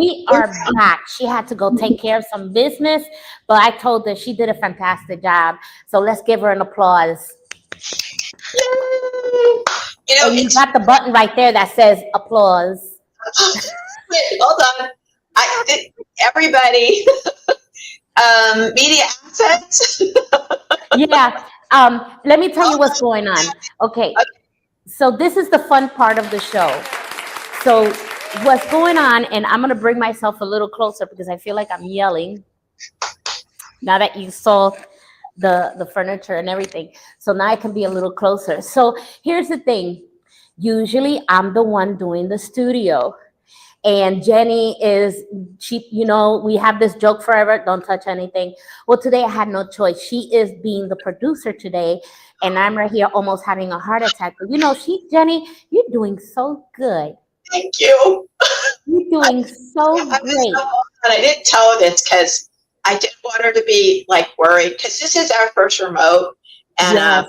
we are back. She had to go take care of some business, but I told her she did a fantastic job. So let's give her an applause. Yay! You know, And you got the button right there that says applause. wait, hold on. Everybody, media assets. Yeah. Let me tell you what's going on. Okay. So this is the fun part of the show. So what's going on, and I'm gonna bring myself a little closer because I feel like I'm yelling. Now that you saw the furniture and everything, so now I can be a little closer. So here's the thing. Usually I'm the one doing the studio. And Jennie we have this joke forever, don't touch anything. Well, today I had no choice. She is being the producer today, and I'm right here almost having a heart attack. But Jennie, you're doing so good. Thank you. You're doing so great. I didn't tell her this because I didn't want her to be like worried, because this is our first remote. And Yes.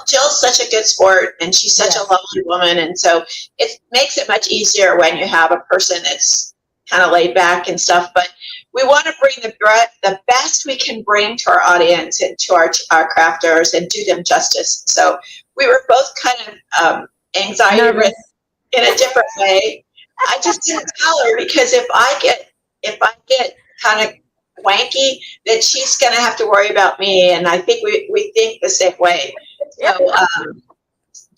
Jill's such a good sport, and she's such a lovely woman, and so it makes it much easier when you have a person that's kind of laid back and stuff. But we want to bring the best we can bring to our audience and to our crafters and do them justice. So we were both kind of anxiety ridden in a different way. I just didn't tell her, because if I get kind of wanky, then she's going to have to worry about me, and I think we think the same way. So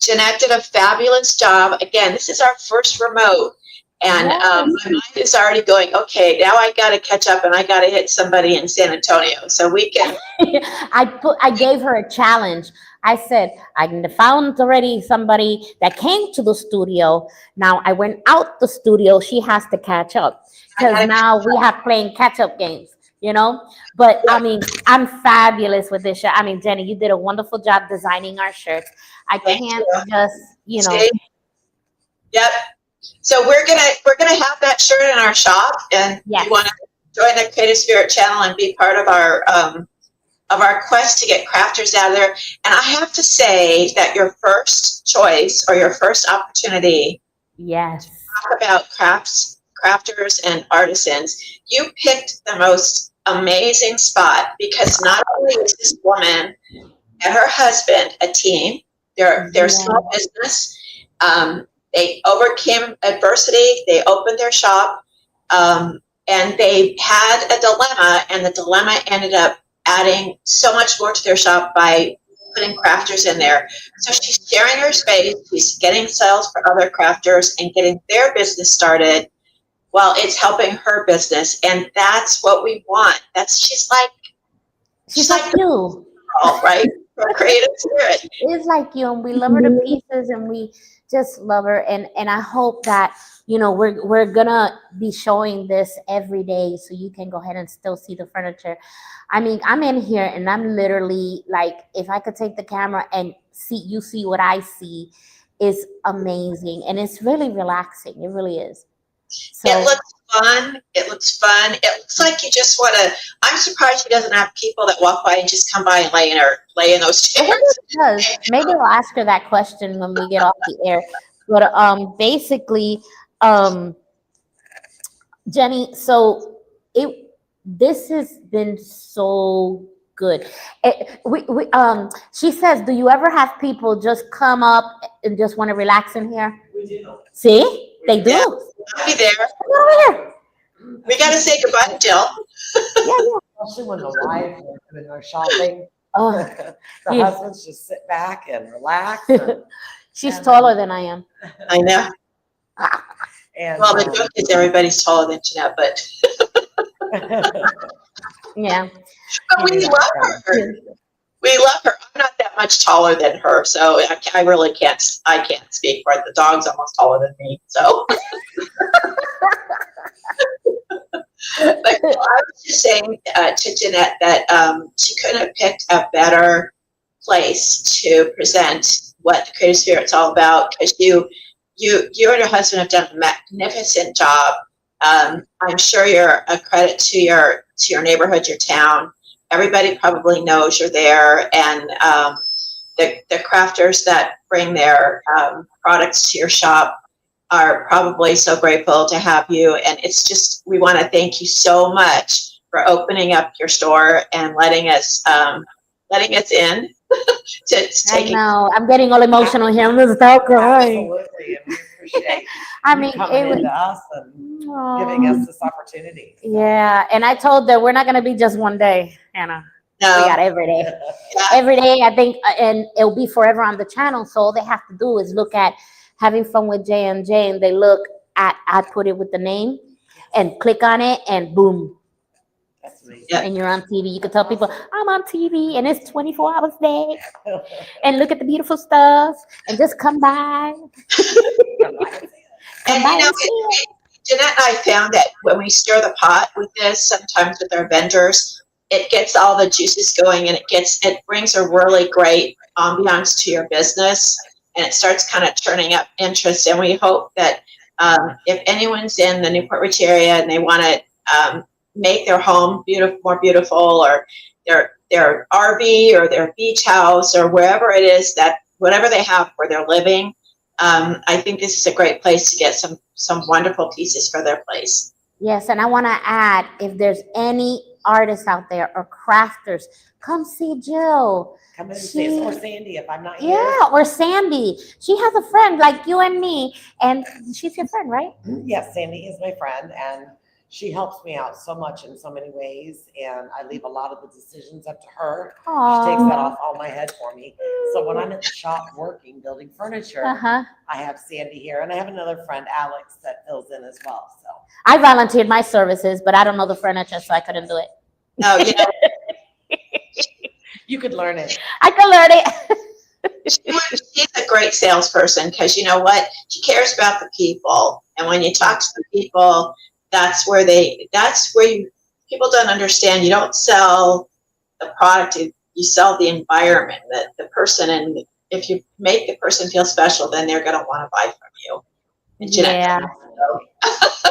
Jeanette did a fabulous job. Again, this is our first remote, and my mind is already going, okay, now I got to catch up, and I got to hit somebody in San Antonio so we can. I gave her a challenge. I said, I found already somebody that came to the studio. Now I went out the studio. She has to catch up, because now we have playing catch-up games. But I mean, I'm fabulous with this shirt. I mean, Jennie, you did a wonderful job designing our shirts. I can't just, Yep. So we're gonna have that shirt in our shop, and you want to join the Creative Spirit channel and be part of our quest to get crafters out of there. And I have to say that your first choice or your first opportunity, to talk about crafters and artisans, you picked the most amazing spot, because not only is this woman and her husband a team, they're small business. They overcame adversity. They opened their shop, and they had a dilemma, and the dilemma ended up adding so much more to their shop by putting crafters in there. So she's sharing her space. She's getting sales for other crafters and getting their business started, while it's helping her business, and that's what we want. She's like you, right? For Creative Spirit. It's like you, and we love her to pieces, and we just love her. And I hope that we're gonna be showing this every day, so you can go ahead and still see the furniture. I mean, I'm in here, and I'm literally like, if I could take the camera and see what I see, is amazing, and it's really relaxing. It really is. So, it looks fun. It looks like you just want to. I'm surprised she doesn't have people that walk by and just come by and lay in those chairs. Maybe I'll ask her that question when we get off the air. But basically, Jennie, so this has been so good. She says, do you ever have people just come up and just want to relax in here? We do. See? They do. Yeah, I'll be there. Come over here. We got to say goodbye to Jill. Especially when the wives are doing their shopping. Oh, The husbands just sit back and relax. And, she's taller than I am. I know. and, Well, the joke is everybody's taller than Jeanette, but Yeah. but we love her. We love her. I'm not that much taller than her, so I really can't. I can't speak for it. The dog's almost taller than me, so. But I was just saying to Jeanette that she couldn't have picked a better place to present what the Creative Spirit's all about, because you and your husband have done a magnificent job. I'm sure you're a credit to your neighborhood, your town. Everybody probably knows you're there, and the crafters that bring their products to your shop, are probably so grateful to have you. And it's just, we want to thank you so much for opening up your store and letting us in to I take know. I'm getting all emotional here. I'm just so crying. Absolutely, and we appreciate I you mean, coming it was. into us and giving us this opportunity. So. Yeah, and I told them we're not gonna be just one day, Hannah. We No, got every day. yeah, Every day, I think, and it'll be forever on the channel. So all they have to do is look at having fun with J&J, and they look at I put it with the name, and click on it, and boom, That's amazing. Yeah. and you're on TV. You can tell people I'm on TV, and it's 24 hours a day, and look at the beautiful stuff, and just come by. and by you know, and see it. Jeanette and I found that when we stir the pot with this, sometimes with our vendors, it gets all the juices going, and it brings a really great ambiance to your business, and it starts kind of turning up interest. And we hope that if anyone's in the Newport Richey area and they want to make their home more beautiful, or their RV or their beach house or wherever it is, that whatever they have where they're living, I think this is a great place to get some wonderful pieces for their place. Yes, and I want to add, if there's any artists out there or crafters, come see Jill. Come in and see us, or Sandy if I'm not here. Yeah, or Sandy. She has a friend like you and me, and she's your friend, right? Yes, Sandy is my friend, and she helps me out so much in so many ways, and I leave a lot of the decisions up to her. She takes that off all my head for me. So when I'm at the shop working, building furniture, I have Sandy here, and I have another friend, Alex, that fills in as well. So I volunteered my services, but I don't know the furniture, so I couldn't do it. No, you know, you could learn it. I could learn it. she's a great salesperson, because you know what? She cares about the people, and when you talk to the people, that's where people don't understand. You don't sell the product, you sell the environment, the person, and if you make the person feel special, then they're going to want to buy from you. And Jeanette, Yeah.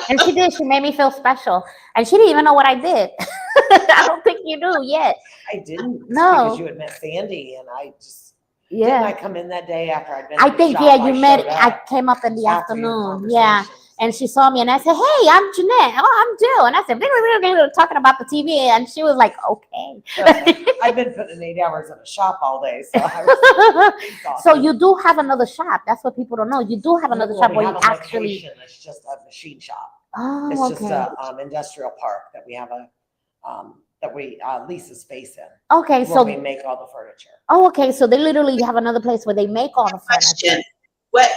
And she did. She made me feel special. And she didn't even know what I did. I don't think you do yet. I didn't. No. Because you had met Sandy, and I just didn't I Yeah. come in that day after I'd been I in the think, shop, yeah, you met, showed I up came up in the after your afternoon. Yeah. conversations. And she saw me and I said, hey, I'm Jeanette. Oh, I'm Jill. And I said, we were talking about the TV. And she was like, okay. I've been putting 8 hours in a shop all day, so I was exhausted. So you do have another shop. That's what people don't know. You do have another shop We where have you a actually. location. It's just a machine shop. Oh, It's okay. just a industrial park that we have that we lease a space in. Okay, Where so we make all the furniture. oh, okay. So they literally have another place where they make all the furniture. question. What,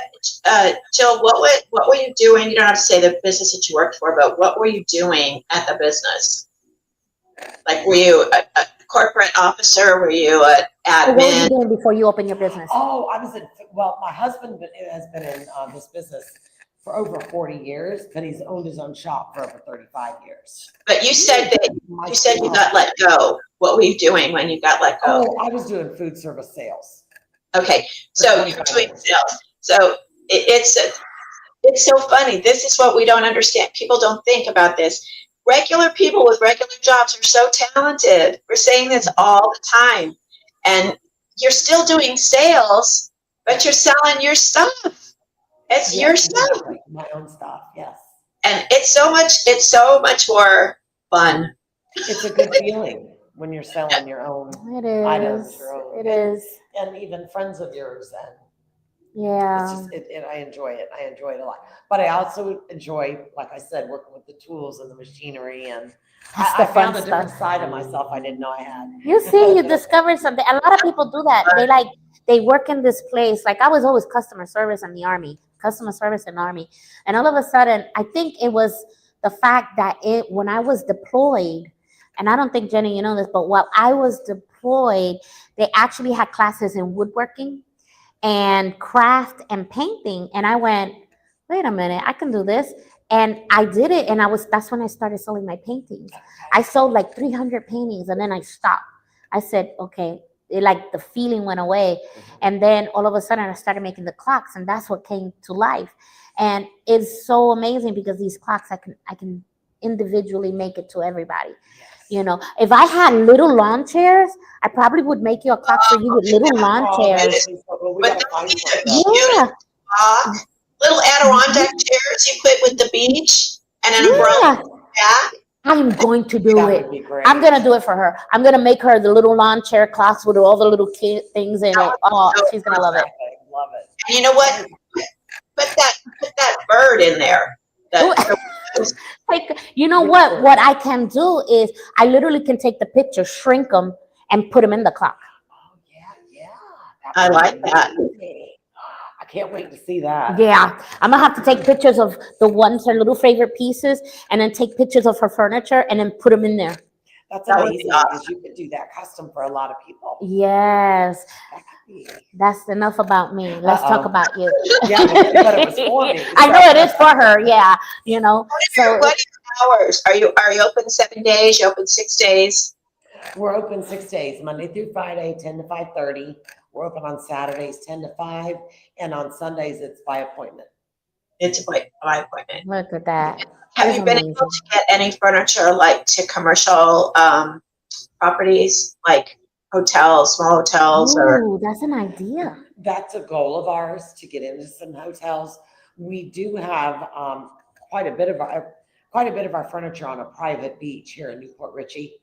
Jill, what were you doing? You don't have to say the business that you worked for, but what were you doing at the business? Like, were you a corporate officer? Were you an So what were you admin? doing before you opened your business? Oh, my husband has been in this business for over 40 years, but he's owned his own shop for over 35 years. But you said you got let go. What were you doing when you got let go? Oh, I was doing food service sales. Okay, so you're doing sales. So it's so funny. This is what we don't understand. People don't think about this. Regular people with regular jobs are so talented. We're saying this all the time. And you're still doing sales, but you're selling your stuff. It's your stuff. Exactly. My own stuff, yes. And it's so much more fun. It's a good feeling when you're selling your own It is. items, your own, It is. and even friends of yours, and Yeah. it's just I enjoy it. I enjoy it a lot. But I also enjoy, like I said, working with the tools and the machinery, and That's I the fun found a different stuff. side of myself I didn't know I had. You see, you discovered something. A lot of people do that. They work in this place. Like I was always customer service in the Army, and all of a sudden, I think it was the fact that when I was deployed, and I don't think Jennie, you know this, but while I was deployed, they actually had classes in woodworking and craft and painting, and I went, wait a minute, I can do this. And I did it, and that's when I started selling my paintings. I sold like 300 paintings, and then I stopped. I said, okay, like the feeling went away. And then all of a sudden I started making the clocks, and that's what came to life. And it's so amazing because these clocks, I can individually make it to everybody. You know, if I had little lawn chairs, I probably would make you a clock for you with little lawn chairs. But Yeah. little Adirondack chairs you put with the beach and an Yeah, umbrella back. I'm going to do That it. would be great. I'm gonna do it for her. I'm gonna make her the little lawn chair clocks with all the little things in it. Oh, So she's gonna love it. Love it. And you know what? Put that bird in there. Like, you know what? What I can do is I literally can take the picture, shrink them, and put them in the clock. Oh yeah. I like that. I can't wait to see that. Yeah, I'm gonna have to take pictures of the ones, her little favorite pieces, and then take pictures of her furniture and then put them in there. That's That would amazing be awesome. because you could do that custom for a lot of people. Yes, That could be. that's enough about me. Let's talk about you. Yeah, but it was for me. I know it is for her. Yeah, you know. So What are your hours? Are you open 7 days? You open 6 days? We're open 6 days, Monday through Friday, 10 to 5:30. We're open on Saturdays, 10 to 5, and on Sundays it's by appointment. It's like by appointment. look at that. Have That's you been amazing. able to get any furniture like to commercial properties, like hotels, small hotels, or Ooh, that's an idea. That's a goal of ours to get into some hotels. We do have quite a bit of our furniture on a private beach here in Newport Richey.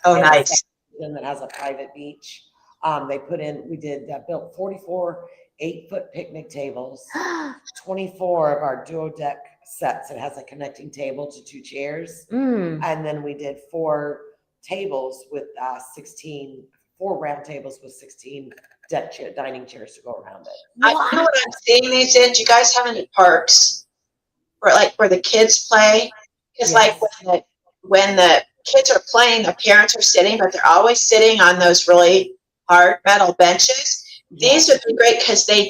oh, And nice. that has a private beach. We built 44 8-foot picnic tables, 24 of our duo deck sets. It has a connecting table to 2 chairs. Mm. And then we did 4 tables with 4 round tables with 16 dining chairs to go around it. I you know what I'm seeing these in. Do you guys have any parks where the kids play? Because Yes. like when the kids are playing, the parents are sitting, but they're always sitting on those really hard metal benches. These would be great because they're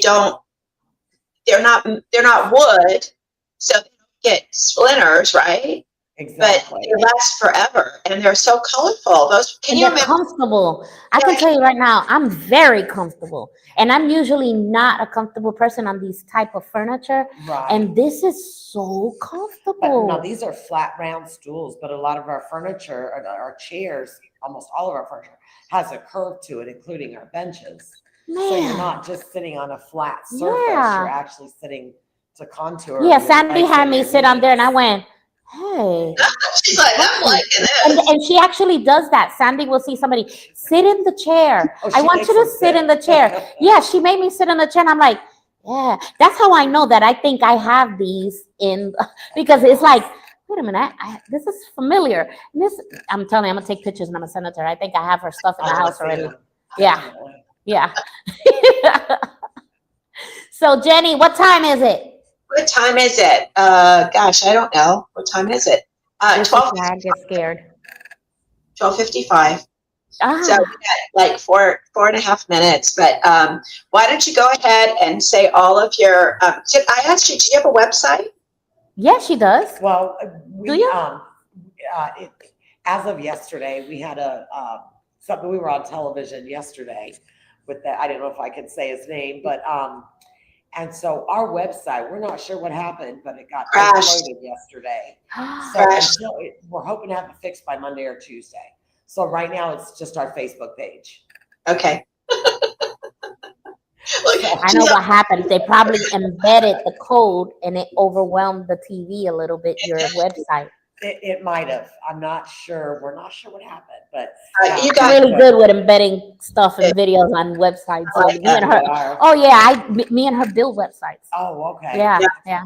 not wood, so they don't get splinters, right? But Exactly. they last forever, and they're so colorful. Those can And you they're imagine? comfortable. I can tell you right now, I'm very comfortable. And I'm usually not a comfortable person on these type of furniture. Right. And this is so But comfortable. no, these are flat round stools, but a lot of our furniture, or our chairs, almost all of our furniture has a curve to it, including our benches. So you're Man. not just sitting on a flat surface, Yeah. you're actually sitting to contour. Yeah, your Sandy legs had and me your sit on there and I knees. went, hey. She's like, I'm liking And, this. and she actually does that. Sandy will see somebody sit in the chair. Oh, I she want makes you to them sit in the chair. Yeah, she made me sit in the chair. And I'm like, yeah, that's how I know that I think I have these in, because it's like, wait a minute, this is familiar. And this, I'm telling you, I'm gonna take pictures and I'm gonna send it to her. I think I have her stuff in the I wanna house see already. them. Yeah. Definitely. Yeah. So Jenny, what time is it? What time is it? Gosh, I don't know. What time is it? This is why I get scared. 12:55. Ah, So we got like four and a half minutes. But why don't you go ahead and say all of your? I asked you, do you have a website? yeah, she does. Well, Do you? As of yesterday, we had something. We were on television yesterday with that. I don't know if I could say his name, but and so our website, we're not sure what happened, but it got Crashed. overloaded yesterday. So Crashed. we're hoping to have it fixed by Monday or Tuesday. So right now it's just our Facebook page. Okay. Look, I know what happened. They probably embedded the code and it overwhelmed the TV a little bit, your website. It might have. I'm not sure. We're not sure what happened, but you I'm guys, really good with embedding stuff and videos on websites. So me and her, oh yeah, me and her build websites. Oh, okay. Yeah, yeah.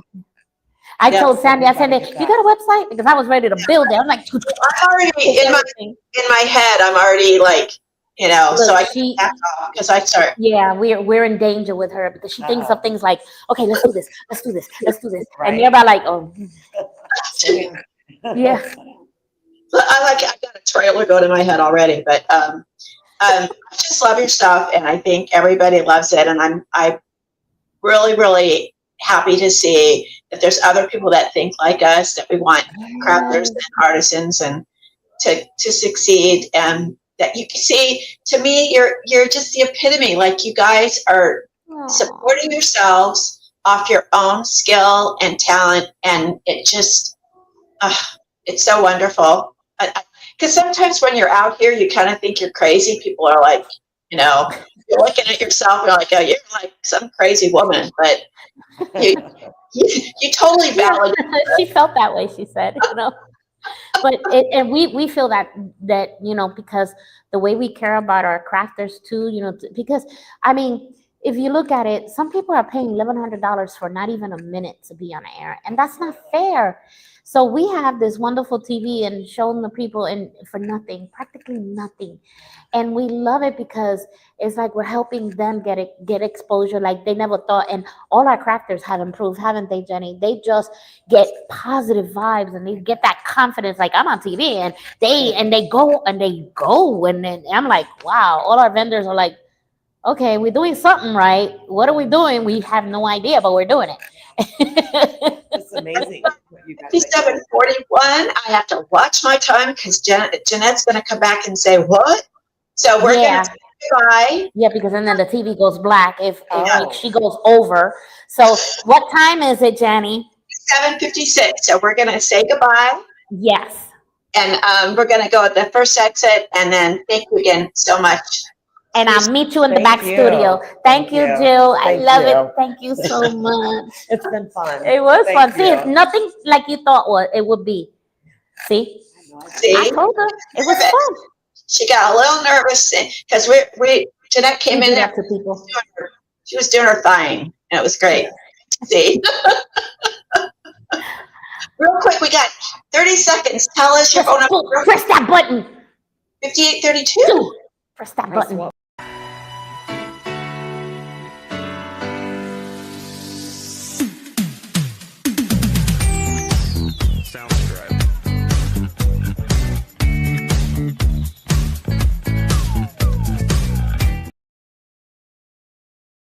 I Yeah, told so Sandy, we I said, gotta get you got a website? Because I was ready to build it. I'm like, I'm already in my head. I'm already like, so I can back off because I start. yeah, we're in danger with her because she thinks of things like, okay, let's do this, let's do this, let's do this. Right. And you're about like, oh, yeah. I got a trailer going in my head already, but I just love your stuff, and I think everybody loves it, and I'm really, really happy to see that there's other people that think like us, that we want crafters and artisans and to succeed, and that you can see. To me, you're just the epitome. Like, you guys are supporting yourselves off your own skill and talent, and it just it's so wonderful. Because sometimes when you're out here, you kind of think you're crazy. People are like, you're looking at yourself, you're like, oh, you're like some crazy woman. But You totally validated. She felt that way, she said, but and we feel that because the way we care about our crafters too, because I mean, if you look at it, some people are paying $1,100 for not even a minute to be on air, and that's not fair. So we have this wonderful TV and showing the people and for nothing, practically nothing, and we love it because it's like we're helping them get exposure like they never thought. And all our crafters have improved, haven't they, Jenny? They just get positive vibes and they get that confidence. Like I'm on TV and they go and then I'm like, wow. All our vendors are like, okay, we're doing something right. What are we doing? We have no idea, but we're doing it. It's amazing. 57:41. I have to watch my time because Jeanette's going to come back and say what. So we're going to say goodbye. Yeah, because then the TV goes black if like she goes over. So what time is it, Jenny? 7:56. So we're going to say goodbye. Yes. And we're going to go at the first exit. And then thank you again so much. And I'll meet you in the back studio. Thank you, Jill. I love it. Thank you so much. It's been fun. It was fun. See, it's nothing like you thought it would be. See? I told her it was fun. She got a little nervous because Jeanette came in there. She was doing her thing, and it was great. See? Real quick, we got 30 seconds. Tell us your phone number. Press that button. 5832. Press that button.